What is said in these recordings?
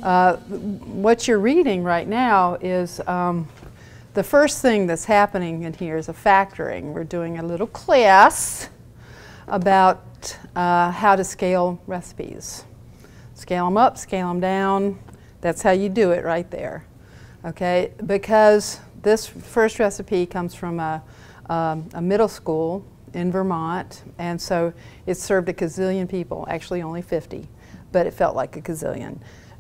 What you're reading right now is the first thing that's happening in here is a factoring. We're doing a little class about how to scale recipes. Scale them up, scale them down. That's how you do it right there. Okay, because this first recipe comes from a middle school in Vermont, and so it served a gazillion people, actually only 50, but it felt like a gazillion.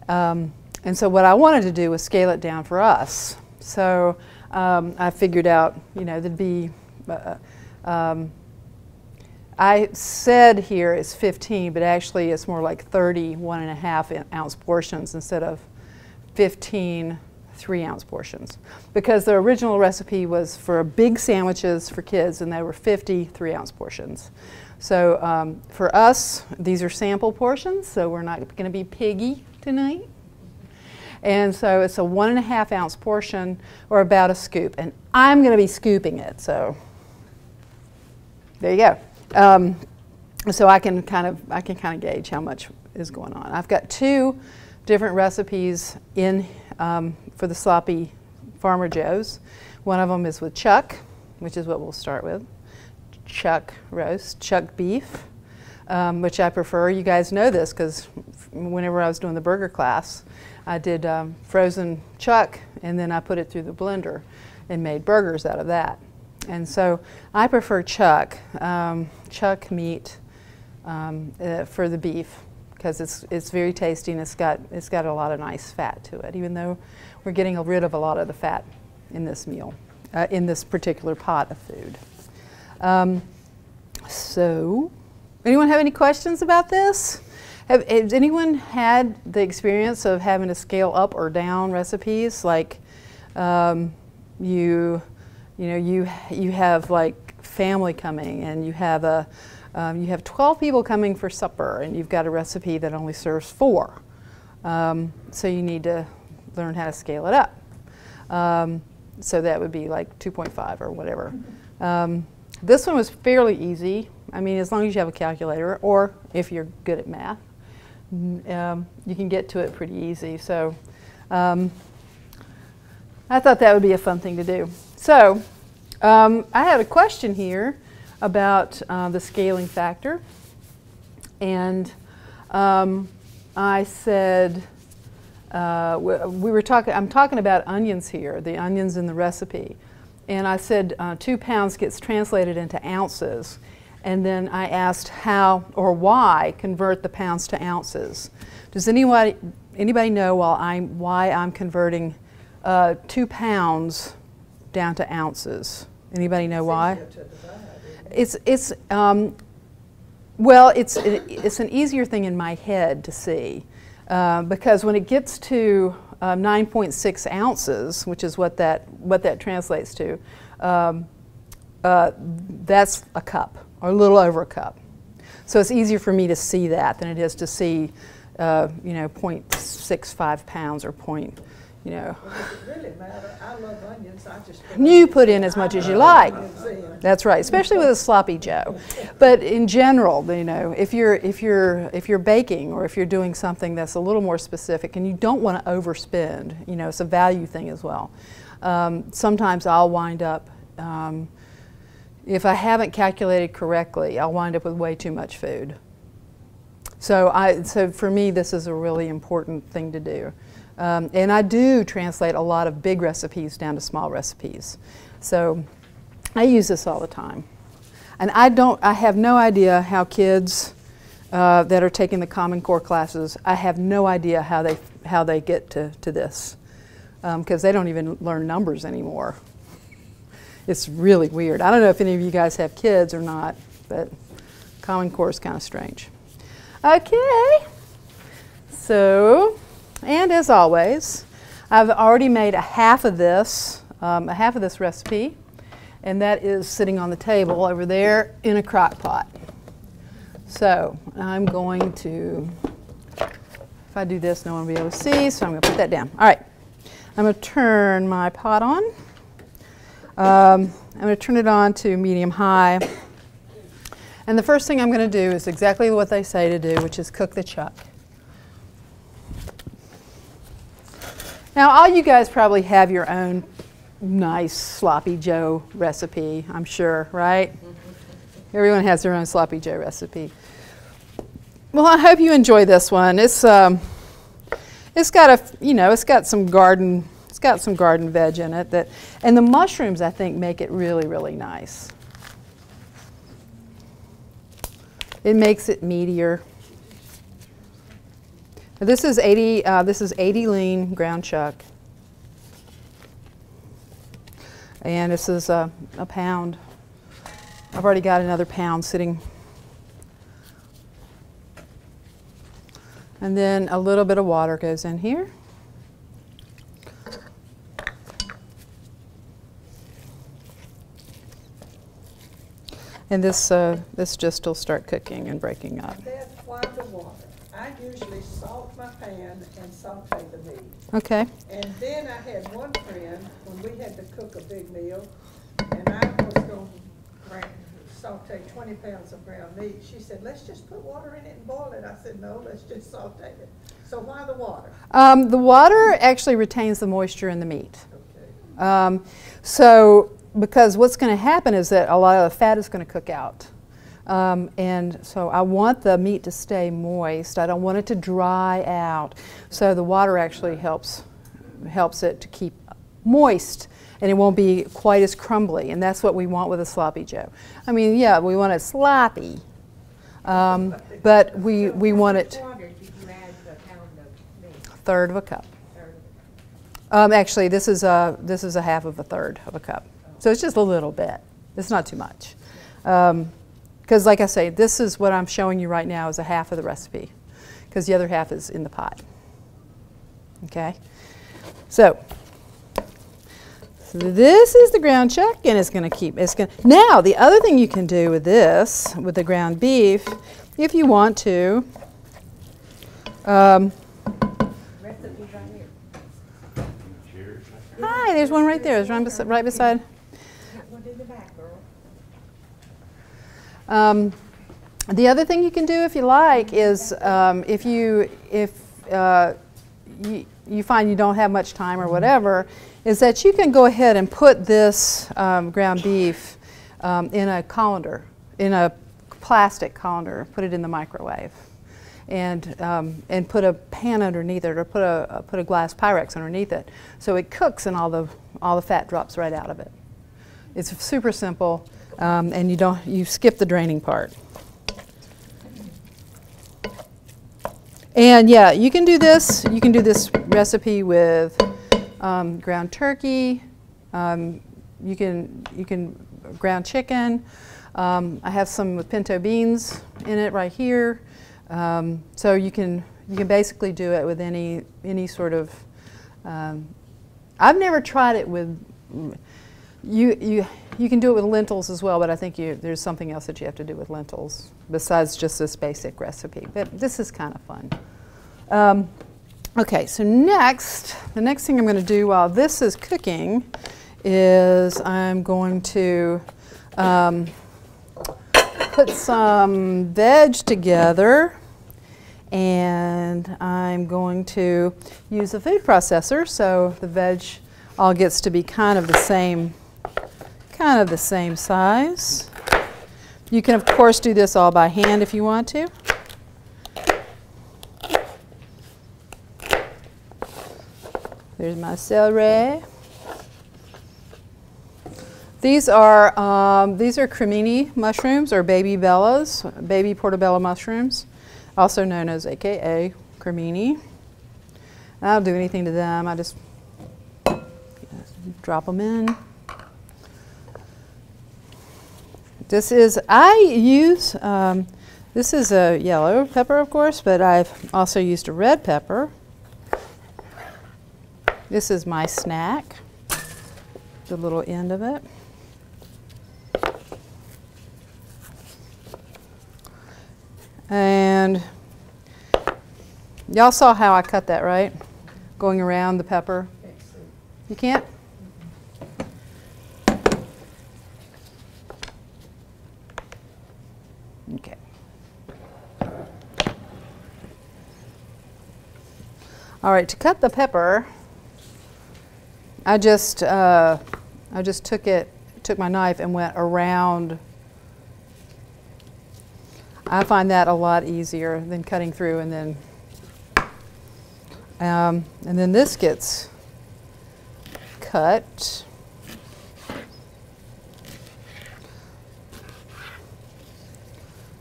And so what I wanted to do was scale it down for us. So I figured out, you know, there'd be, I said here it's 15, but actually it's more like 30 1.5-ounce portions instead of 15 3-ounce portions, because the original recipe was for big sandwiches for kids, and they were 50 3-ounce portions. So for us, these are sample portions, so we're not going to be piggy tonight. And so it's a 1.5-ounce portion, or about a scoop, and I'm going to be scooping it. So there you go. So I can kind of gauge how much is going on. I've got 2 different recipes in for the sloppy Farmer Joe's. One of them is with chuck, which is what we'll start with. Chuck roast, chuck beef, which I prefer. You guys know this because whenever I was doing the burger class, I did frozen chuck, and then I put it through the blender and made burgers out of that. And so I prefer chuck meat for the beef, because it's very tasty, and it's got a lot of nice fat to it, even though we're getting rid of a lot of the fat in this meal, in this particular pot of food. So, anyone have any questions about this? Has anyone had the experience of having to scale up or down recipes? Like you have like family coming, and you have 12 people coming for supper, and you've got a recipe that only serves 4. So you need to learn how to scale it up. So that would be like 2.5 or whatever. This one was fairly easy. I mean, as long as you have a calculator, or if you're good at math, you can get to it pretty easy. So I thought that would be a fun thing to do. So I had a question here about the scaling factor, and I said I'm talking about onions here, the onions in the recipe, and I said 2 pounds gets translated into ounces, and then I asked how or why convert the pounds to ounces. Does anybody know why I'm converting 2 pounds down to ounces? Anybody know why? Well, it's an easier thing in my head to see, because when it gets to 9.6 ounces, which is what that translates to, that's a cup, or a little over a cup. So it's easier for me to see that than it is to see, 0.65 pounds or point. Well, does it really matter? I love onions. I just put in as much as you like. That's right, especially with a sloppy Joe. But in general, if you're baking, or if you're doing something that's a little more specific, and you don't want to overspend, it's a value thing as well. Sometimes I'll wind up, if I haven't calculated correctly, I'll wind up with way too much food. So for me, this is a really important thing to do. And I do translate a lot of big recipes down to small recipes. So I use this all the time. And I have no idea how kids that are taking the Common Core classes, I have no idea how they get to this, because they don't even learn numbers anymore. It's really weird. I don't know if any of you guys have kids or not, but Common Core is kind of strange. Okay, so, and as always, I've already made a half of this recipe, and that is sitting on the table over there in a crock pot. So I'm going to, if I do this, no one will be able to see, so I'm going to put that down. All right, I'm going to turn my pot on. I'm going to turn it on to medium-high. And the first thing I'm going to do is exactly what they say to do, which is cook the chuck. Now, all you guys probably have your own nice Sloppy Joe recipe, I'm sure, right? Everyone has their own Sloppy Joe recipe. Well, I hope you enjoy this one. It's got it's got some garden veg in it and the mushrooms I think make it really, really nice. It makes it meatier. This is 80 lean ground chuck. And this is a pound. I've already got another pound sitting. And then a little bit of water goes in here. And this just will start cooking and breaking up. That's why the water. I usually salt my pan and saute the meat. Okay. And then I had one friend, when we had to cook a big meal, and I was going to saute 20 pounds of ground meat, she said, let's just put water in it and boil it. I said, no, let's just saute it. So why the water? The water actually retains the moisture in the meat. Okay. Because what's going to happen is that a lot of the fat is going to cook out. And so I want the meat to stay moist. I don't want it to dry out. So the water actually helps it to keep moist, and it won't be quite as crumbly. And that's what we want with a sloppy Joe. I mean, yeah, we want it sloppy, but we want it. Water did you add a pound of meat? Third of a cup. Actually, this is a half of a third of a cup. So it's just a little bit. It's not too much. Because like I say, this is what I'm showing you right now is a half of the recipe, because the other half is in the pot. Okay? So this is the ground chuck, and now the other thing you can do with this, with the ground beef, if you want to, Recipes right here. hi, there's one right there. It's right beside. That one in the back, girl. The other thing you can do, if you like, is if you find you don't have much time or whatever, is that you can go ahead and put this ground beef in a colander, in a plastic colander, put it in the microwave, and put a pan underneath it, or put a glass Pyrex underneath it, so it cooks and all the fat drops right out of it. It's super simple, and you skip the draining part. And yeah, you can do this. You can do this recipe with ground turkey. You can ground chicken. I have some with pinto beans in it right here. So you can basically do it with any sort of. I've never tried it with. You can do it with lentils as well, but I think there's something else that you have to do with lentils besides just this basic recipe. But this is kind of fun. Okay, so the next thing I'm going to do while this is cooking is I'm going to put some veg together, and I'm going to use a food processor so the veg all gets to be kind of the same size. You can of course do this all by hand if you want to. There's my celery. These are cremini mushrooms, or baby bellas, baby portobello mushrooms, also known as AKA cremini. I don't do anything to them. I just drop them in. This is this is a yellow pepper, of course, but I've also used a red pepper. This is my snack, the little end of it. And y'all saw how I cut that, right? Going around the pepper. You can't? Okay. All right, to cut the pepper, I just took my knife and went around. I find that a lot easier than cutting through and then this gets cut.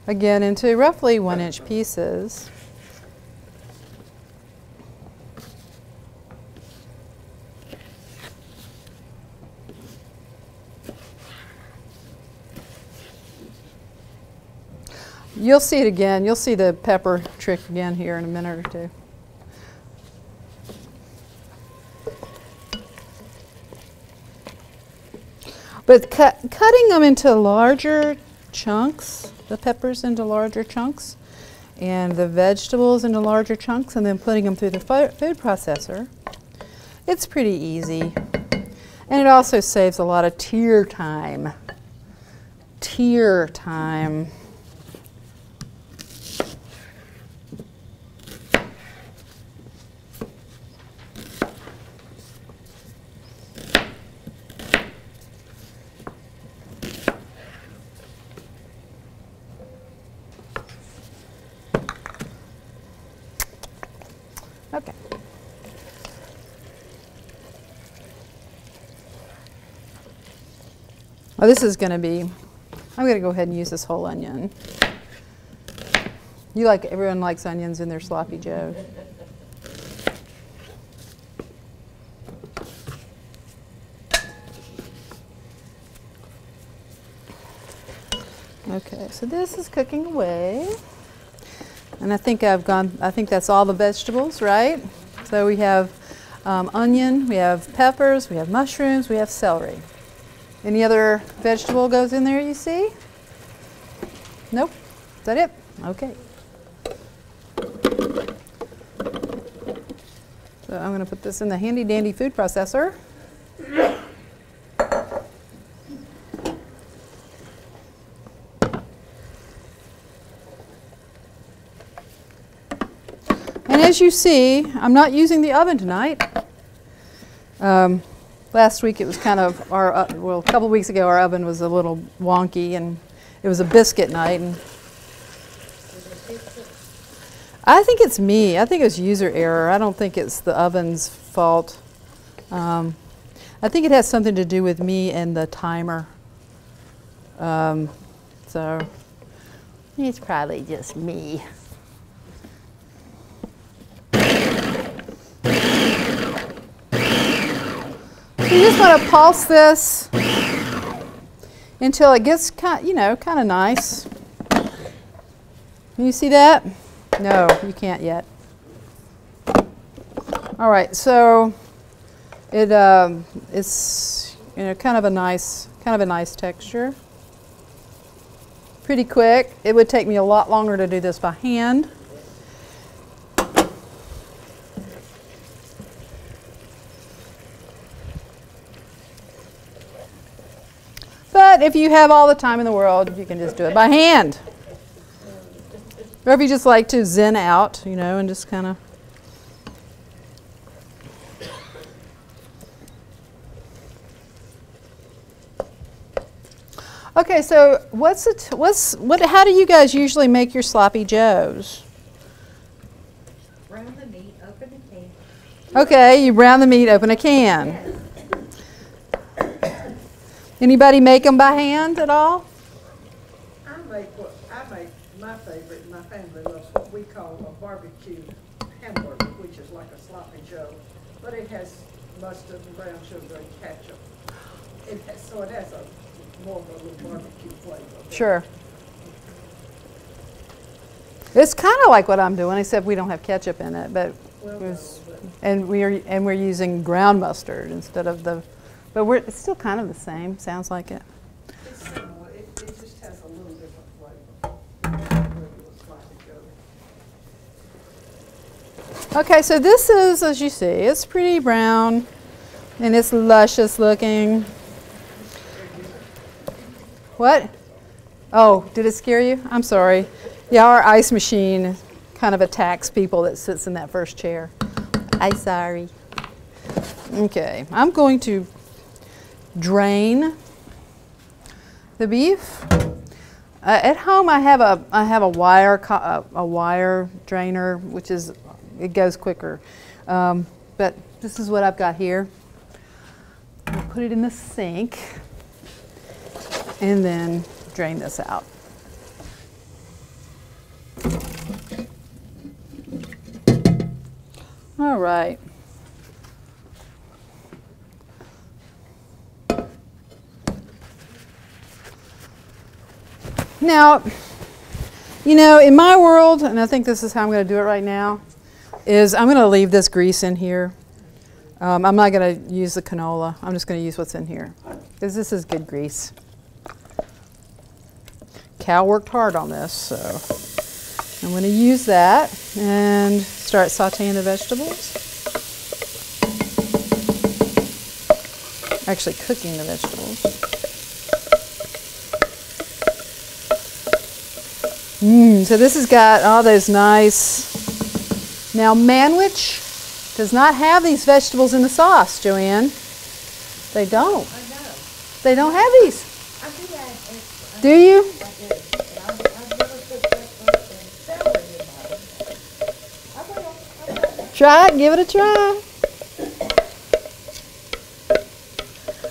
Again, into roughly 1-inch pieces. You'll see it again. You'll see the pepper trick again here in a minute or two. But cutting them into larger chunks, the peppers into larger chunks, and the vegetables into larger chunks, and then putting them through the food processor, it's pretty easy. And it also saves a lot of tear time. Tear time. Okay. Well, this is going to be, I'm going to go ahead and use this whole onion. Everyone likes onions in their sloppy joe. Okay, so this is cooking away. And I think that's all the vegetables, right? So we have onion, we have peppers, we have mushrooms, we have celery. Any other vegetable goes in there you see? Nope. Is that it? Okay. So I'm going to put this in the handy dandy food processor. And as you see, I'm not using the oven tonight. Last week it was kind of a couple of weeks ago our oven was a little wonky and it was a biscuit night. And I think it's me. I think it's user error. I don't think it's the oven's fault. I think it has something to do with me and the timer. So it's probably just me. You just want to pulse this until it gets kind of nice. Can you see that? No, you can't yet. All right, so it's kind of a nice texture. Pretty quick. It would take me a lot longer to do this by hand. But if you have all the time in the world, you can just do it by hand. Or if you just like to zen out, and just kind of. Okay, so how do you guys usually make your sloppy joes? Brown the meat, open the can. Okay, you brown the meat, open a can. Anybody make them by hand at all? I make my favorite, and my family loves what we call a barbecue hamburger, which is like a sloppy joe, but it has mustard and brown sugar and ketchup. So it has more of a little barbecue flavor. Sure. It's kind of like what I'm doing, except we don't have ketchup in it, but we're using ground mustard instead of the. But it's still kind of the same. Sounds like it. It's similar. It just has a little different flavor than regular sloppy joe. Okay, so this is, as you see, it's pretty brown, and it's luscious looking. What? Oh, did it scare you? I'm sorry. Yeah, our ice machine kind of attacks people that sits in that first chair. I'm sorry. Okay, I'm going to drain the beef. At home, I have a wire drainer, which is it goes quicker. But this is what I've got here. I'll put it in the sink and then drain this out. All right. Now, you know, in my world, and I think this is how I'm going to do it right now, is I'm going to leave this grease in here. I'm not going to use the canola. I'm just going to use what's in here because this is good grease. Cal worked hard on this, so I'm going to use that and start sauteing the vegetables. Actually cooking the vegetables. So this has got all those nice. Now Manwich does not have these vegetables in the sauce, Joanne. They don't. I know. They don't have these. I do that. It's, Do you? I do. And I've never put pepper and celery in mine. I will. Try it, give it a try.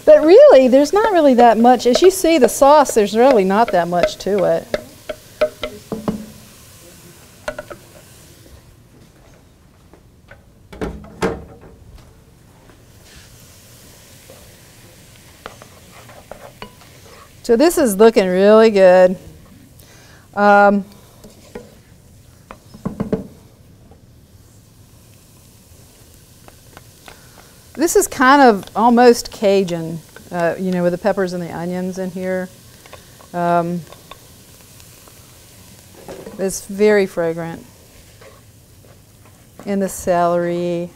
But really, there's not really that much. As you see the sauce, there's really not that much to it. So this is looking really good. This is kind of almost Cajun, you know, with the peppers and the onions in here. It's very fragrant. And the celery.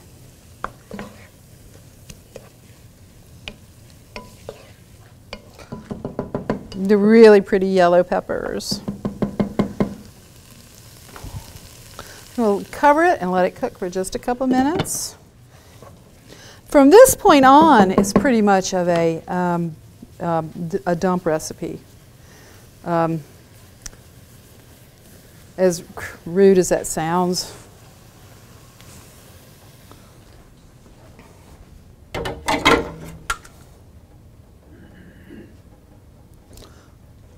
The really pretty yellow peppers. We'll cover it and let it cook for just a couple minutes. From this point on, it's pretty much of a dump recipe. As rude as that sounds.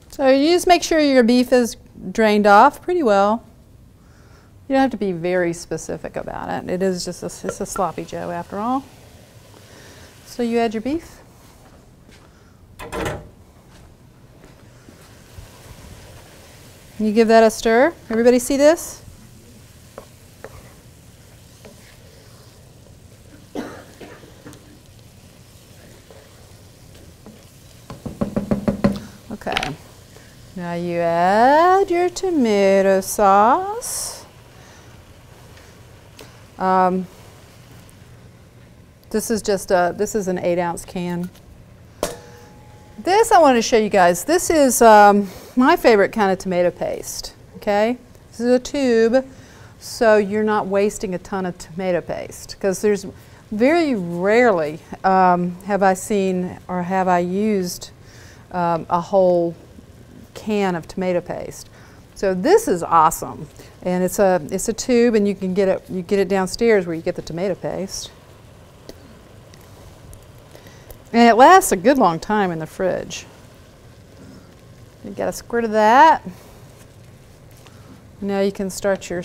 So you just make sure your beef is drained off pretty well. You don't have to be very specific about it. It is just it's a sloppy Joe after all. So you add your beef. You give that a stir. Everybody see this? Okay. Now you add your tomato sauce. This is just this is an 8-ounce can. This I wanted to show you guys. This is my favorite kind of tomato paste. Okay, this is a tube, so you're not wasting a ton of tomato paste because there's very rarely have I seen or have I used a whole can of tomato paste. So this is awesome, and it's a tube, and you get it downstairs where you get the tomato paste, and it lasts a good long time in the fridge. You got a squirt of that. Now you can start your.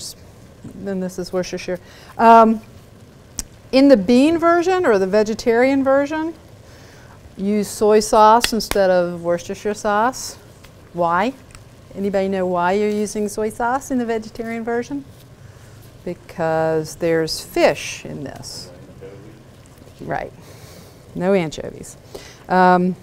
Then this is Worcestershire. In the bean version or the vegetarian version, use soy sauce instead of Worcestershire sauce. Why? Anybody know why you're using soy sauce in the vegetarian version? Because there's fish in this. Right. No anchovies. Yep.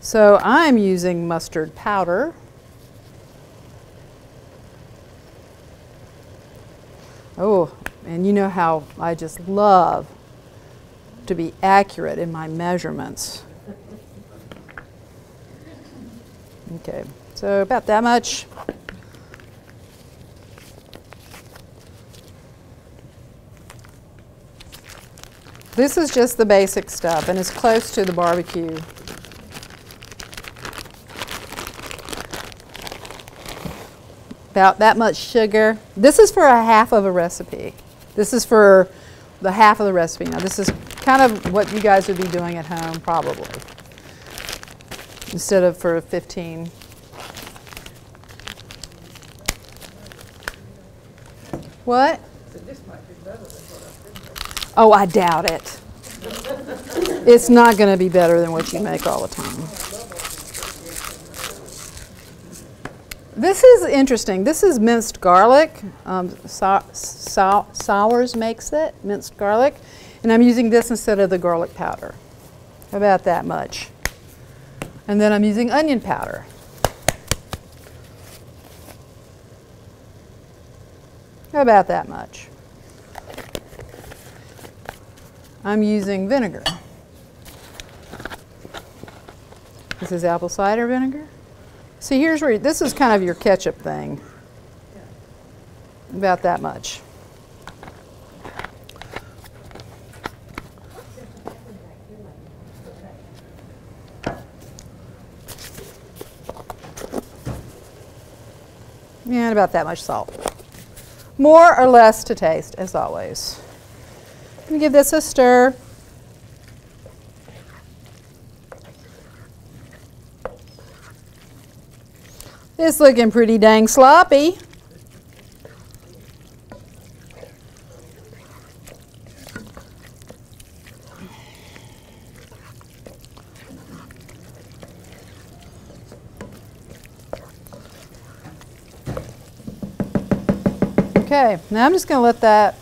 So I'm using mustard powder. Oh, and you know how I just love to be accurate in my measurements. Okay, so about that much. This is just the basic stuff, and it's close to the barbecue. About that much sugar. This is for a half of a recipe. This is for the half of the recipe. Now this is kind of what you guys would be doing at home probably, instead of for 15. What? So this might be better than what I've been doing. Oh, I doubt it. It's not going to be better than what you make all the time. This is interesting. This is minced garlic. Sours makes it, minced garlic. And I'm using this instead of the garlic powder. About that much. And then I'm using onion powder. About that much. I'm using vinegar. This is apple cider vinegar. See, here's where this is kind of your ketchup thing. About that much. And about that much salt. More or less to taste, as always. Let me give this a stir. It's looking pretty dang sloppy. Okay, now I'm just going to let that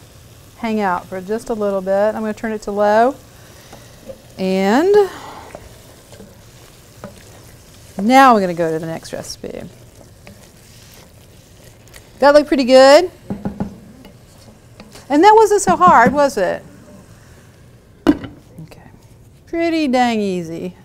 hang out for just a little bit. I'm going to turn it to low. And now we're going to go to the next recipe. That looked pretty good. And that wasn't so hard, was it? Okay. Pretty dang easy.